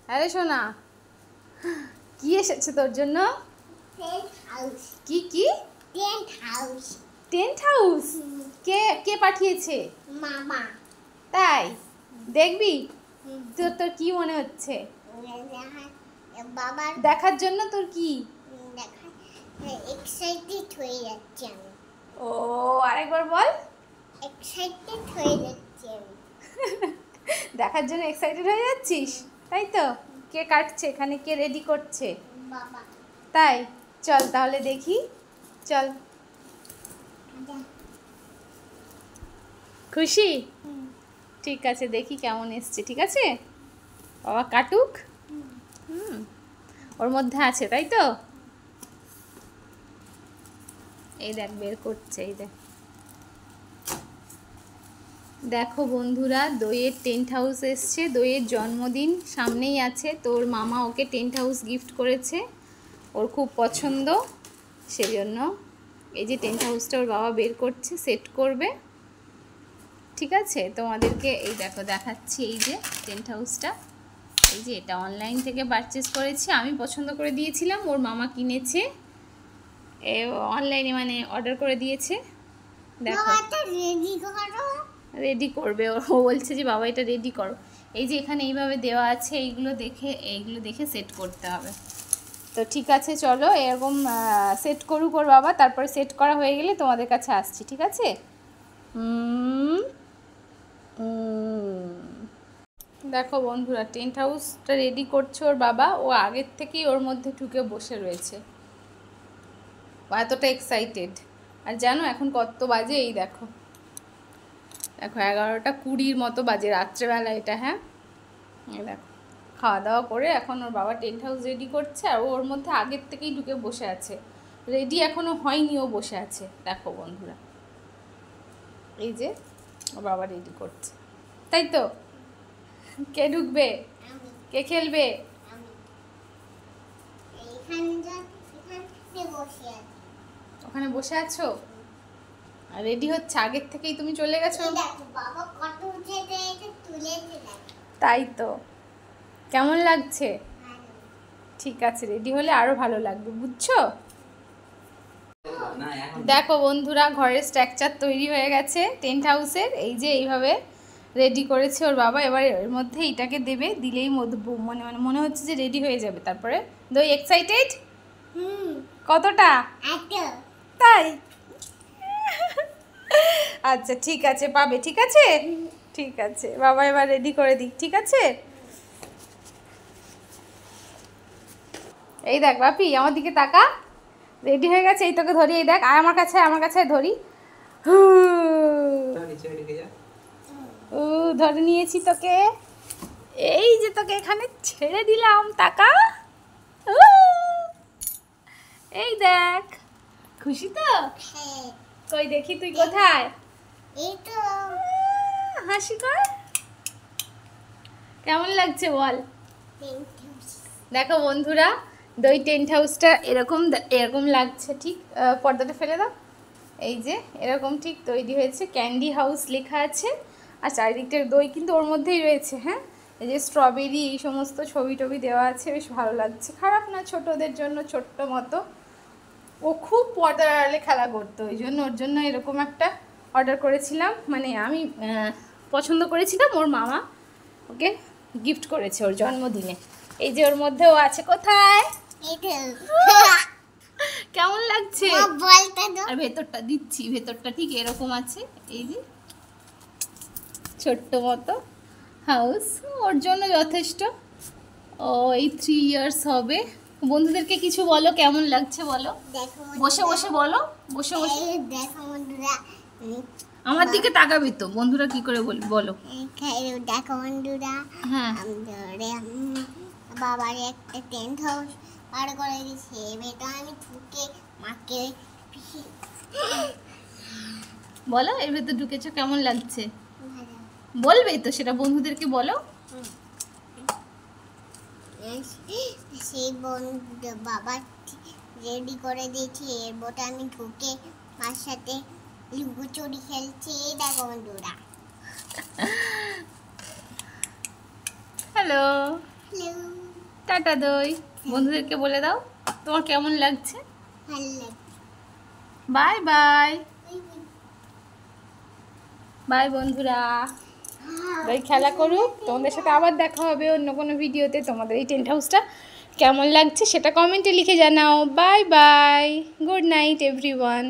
আরে শোনা, কি এসেছে তোর জন্য? কি কি? Tent house? কে কে পাঠিয়েছে? মামা। তাই? দেখবি? তোর তোর কি মনে হচ্ছে বাবার দেখার জন্য? তোর কি এক্সাইটেড হয়ে যাচ্ছি আমি। ও, আরেকবার বল। এক্সাইটেড হয়ে যাচ্ছি আমি। দেখার জন্য এক্সাইটেড হয়ে যাচ্ছিস, তাই তো? কে কাটছে এখানে? কে রেডি করছে? বাবা। তাই? চল তাহলে দেখি, চল। খুশি? ঠিক আছে, দেখি কেমন এসছে। ঠিক আছে, বাবা কাটুক। ওর মধ্যে আছে, তাই তো? এই দেখ, বের করছে, এই দেখ। দেখো বন্ধুরা, দইয়ের টেন্ট হাউস এসছে। দইয়ের জন্মদিন সামনেই আছে, তোর মামা ওকে টেন্ট হাউস গিফট করেছে, ওর খুব পছন্দ, সেজন্য এই যে টেন্ট হাউসটা ওর বাবা বের করছে, সেট করবে। ঠিক আছে, তোমাদেরকে এই দেখো দেখাচ্ছি। এই যে টেন্ট হাউসটা, এই যে এটা অনলাইন থেকে পারচেস করেছি, আমি পছন্দ করে দিয়েছিলাম, ওর মামা কিনেছে অনলাইনে, মানে অর্ডার করে দিয়েছে। দেখো রেডি করবে, ও বলছে যে বাবা এটা রেডি করো। এই যে এখানে এইভাবে দেওয়া আছে, এইগুলো দেখে সেট করতে হবে। তো ঠিক আছে, চলো এরকম সেট করুক ওর বাবা, তারপরে সেট করা হয়ে গেলে তোমাদের কাছে আসছি। ঠিক আছে? দেখো বন্ধুরা, টেন্ট হাউসটা রেডি করছে ওর বাবা, ও আগের থেকেই ওর মধ্যে ঢুকে বসে রয়েছে, ও এতটা এক্সাইটেড। আর জানো এখন কত বাজে? এই দেখো, দেখো 11:20 মতো বাজে, রাত্রেবেলা এটা। হ্যাঁ, এই দেখো, খাওয়া দাওয়া করে এখন ওর বাবা টেন্ট হাউস রেডি করছে, আর ওর মধ্যে আগের থেকেই ঢুকে বসে আছে, রেডি এখনো হয়নি, ও বসে আছে। দেখো বন্ধুরা, এই যে ওর বাবা রেডি করছে, তাই তো? কে ঢুকবে? কে খেলবে? ওখানে বসে আছো, রেডি হচ্ছে, আগের থেকেই তুমি চলে গেছো। তাই তো, কেমন লাগছে? ঠিক আছে, রেডি হলে আরো ভালো লাগবে, বুঝছো? দেখো বন্ধুরা, ঘরের স্ট্রাকচার তৈরি হয়ে গেছে টেন্ট হাউসের। এই যে এইভাবে রেডি করেছে ওর বাবা, এবার এর মধ্যে এটাকে দেবে, দিলেই মনে হচ্ছে যে রেডি হয়ে যাবে। তারপরে দই এক্সাইটেড কতটা? তাই? আচ্ছা ঠিক আছে, পাবে। ঠিক আছে, ঠিক আছে, বাবা এবার রেডি করে দিক। ঠিক আছে, এই দেখ বাপি, আমার দিকে তাকা, রেডি হয়ে গেছে। এই তোকে ধরি, এই দেখ, আর আমার কাছে ধরি। ধরে নিয়েছি তোকে, এই যে তোকে এখানে ছেড়ে দিলাম, তাকা। এই দেখ, খুশি তো? কই দেখি তুই কোথায়? এই তো, হাসি কর, কেমন লাগছে বল? দেখো বন্ধুরা, দই টেন্ট হাউসটা এরকম লাগছে। ঠিক পর্দাটা ফেলে দাও। এই যে এরকম ঠিক তৈরি হয়েছে, ক্যান্ডি হাউস লেখা আছে, আর চারিদিকটার দই কিন্তু ওর মধ্যেই রয়েছে। হ্যাঁ, এই যে স্ট্রবেরি, এই সমস্ত ছবি টবি দেওয়া আছে, বেশ ভালো লাগছে, খারাপ না, ছোটদের জন্য ছোট্ট মতো। ও খুব পর্দার আড়ালে খেলা করতো, ওই জন্য ওর জন্য এরকম একটা অর্ডার করেছিলাম, মানে আমি পছন্দ করেছিলাম, ওর মামা ওকে গিফট করেছে ওর জন্মদিনে। এই যে ওর মধ্যেও আছে, কোথায়? কেমন লাগছে? আর ভেতরটা দিচ্ছি, ভেতরটা ঠিক এরকম আছে, এই যে ছোট্ট মতো হাউস, ওর জন্য যথেষ্ট। ও এই 3 ইয়ার্স হবে। বন্ধুদেরকে কিছু বলো, কেমন লাগছে বলো, বসে বসে বলো, বসে বসে। আমার দিকে তাকাবি তো, বন্ধুরা কি করে বলো। দেখো বন্ধুরা, হ্যাঁ, বাবার একটা টেন্ট হাউস আর করে দিয়েছে, এটা আমি ঢুকে মাকে বলো, এর ভেতর ঢুকেছো, কেমন লাগছে? বলবেই তো, সেটা বন্ধুদেরকে বলো। সেই বাবা রেডি করে দিয়েছি, এর বোটা আমি ঢুকে মার সাথে লুকোচুরি খেলছি। দেখো বন্ধুরা, হ্যালো। হ্যালো। টাটা দই। বন্ধুদেরকে বলে দাও তোমার কেমন লাগছে। ভালো লাগে। Bye bye. বাই বন্ধুরা। দই খেলা করুক, তোমাদের সাথে আবার দেখা হবে অন্য কোনো ভিডিওতে। তোমাদের এই টেন্ট হাউসটা কেমন লাগছে সেটা কমেন্টে লিখে জানাও। Bye bye, good night everyone.